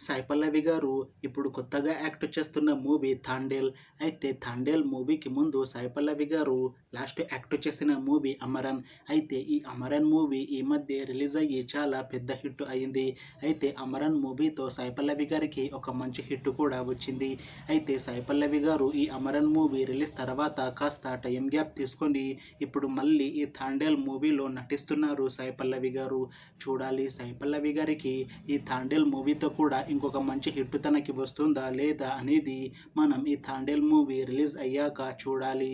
సాయి పల్లవి గారు ఇప్పుడు కొత్తగా యాక్ట్ చేస్తున్న మూవీ థాండేల్. అయితే థాండేల్ మూవీకి ముందు సాయి పల్లవి గారు లాస్ట్ యాక్ట్ చేసిన మూవీ అమరన్. అయితే ఈ అమరన్ మూవీ ఈ మధ్య రిలీజ్ అయ్యి చాలా పెద్ద హిట్ అయింది. అయితే అమరన్ మూవీతో సాయి పల్లవి గారికి ఒక మంచి హిట్ కూడా వచ్చింది. అయితే సాయి పల్లవి గారు ఈ అమరన్ మూవీ రిలీజ్ తర్వాత కాస్త టైం గ్యాప్ తీసుకొని ఇప్పుడు మళ్ళీ ఈ థాండేల్ మూవీలో నటిస్తున్నారు సాయి పల్లవి గారు. చూడాలి సాయి పల్లవి గారికి ఈ థాండేల్ మూవీతో కూడా ఇంకొక మంచి హిట్ తనకి వస్తుందా లేదా అనేది మనం ఈ థాండేల్ మూవీ రిలీజ్ అయ్యాక చూడాలి.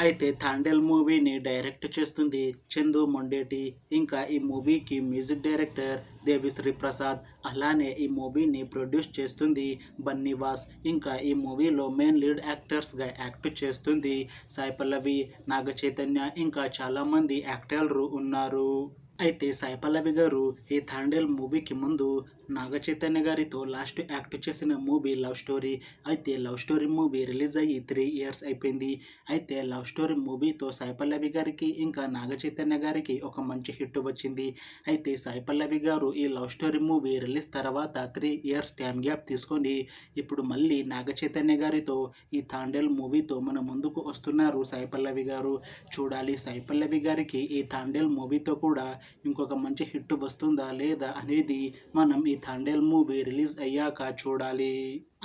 అయితే థాండేల్ మూవీని డైరెక్ట్ చేస్తుంది చందు మొండేటి. ఇంకా ఈ మూవీకి మ్యూజిక్ డైరెక్టర్ దేవిశ్రీ ప్రసాద్. అలానే ఈ మూవీని ప్రొడ్యూస్ చేస్తుంది బన్నీవాస్. ఇంకా ఈ మూవీలో మెయిన్ లీడ్ యాక్టర్స్గా యాక్ట్ చేస్తుంది సాయి పల్లవి, నాగ చైతన్య, ఇంకా చాలామంది యాక్టర్లు ఉన్నారు. అయితే సాయి పల్లవి గారు ఈ థాండేల్ మూవీకి ముందు నాగ చైతన్య గారితో లాస్ట్ యాక్ట్ చేసిన మూవీ లవ్ స్టోరీ. అయితే లవ్ స్టోరీ మూవీ రిలీజ్ అయ్యి 3 ఇయర్స్ అయిపోయింది. అయితే లవ్ స్టోరీ మూవీతో సాయి పల్లవి గారికి ఇంకా నాగ చైతన్య గారికి ఒక మంచి హిట్ వచ్చింది. అయితే సాయి పల్లవి గారు ఈ లవ్ స్టోరీ మూవీ రిలీజ్ తర్వాత 3 ఇయర్స్ టైం గ్యాప్ తీసుకొని ఇప్పుడు మళ్ళీ నాగ చైతన్య గారితో ఈ థాండేల్ మూవీతో మన ముందుకు వస్తున్నారు సాయి పల్లవి గారు. చూడాలి సాయి పల్లవి గారికి ఈ థాండేల్ మూవీతో కూడా ఇంకొక మంచి హిట్ వస్తుందా లేదా అనేది మనం ఈ థాండేల్ మూవీ రిలీజ్ అయ్యాక చూడాలి.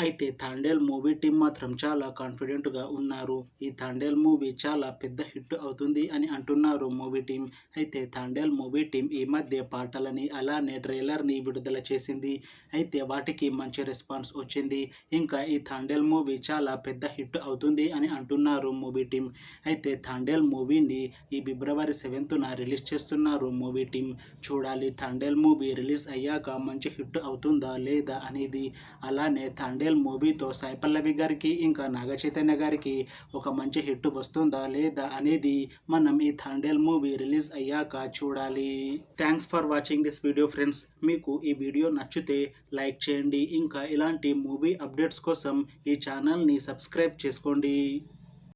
అయితే థాండేల్ మూవీ టీం మాత్రం చాలా కాన్ఫిడెంట్గా ఉన్నారు. ఈ థాండేల్ మూవీ చాలా పెద్ద హిట్ అవుతుంది అని అంటున్నారు మూవీ టీం. అయితే థాండేల్ మూవీ టీం ఈ మధ్య పాటలని అలానే ట్రైలర్ని విడుదల చేసింది. అయితే వాటికి మంచి రెస్పాన్స్ వచ్చింది. ఇంకా ఈ థాండేల్ మూవీ చాలా పెద్ద హిట్ అవుతుంది అని అంటున్నారు మూవీ టీం. అయితే థాండేల్ మూవీని ఈ ఫిబ్రవరి 7న రిలీజ్ చేస్తున్నారు మూవీ టీం. చూడాలి థాండేల్ మూవీ రిలీజ్ అయ్యాక మంచి హిట్ అవుతుందా లేదా అనేది. అలానే థాండేల్ మూవీతో సాయి పల్లవి గారికి ఇంకా నాగ చైతన్య గారికి ఒక మంచి హిట్ వస్తుందా లేదా అనేది మనం ఈ థాండేల్ మూవీ రిలీజ్ అయ్యాక చూడాలి. Thanks for watching this video friends. మీకు ఈ వీడియో నచ్చితే లైక్ చేయండి. ఇంకా ఇలాంటి మూవీ అప్డేట్స్ కోసం ఈ ఛానల్ని సబ్స్క్రైబ్ చేసుకోండి.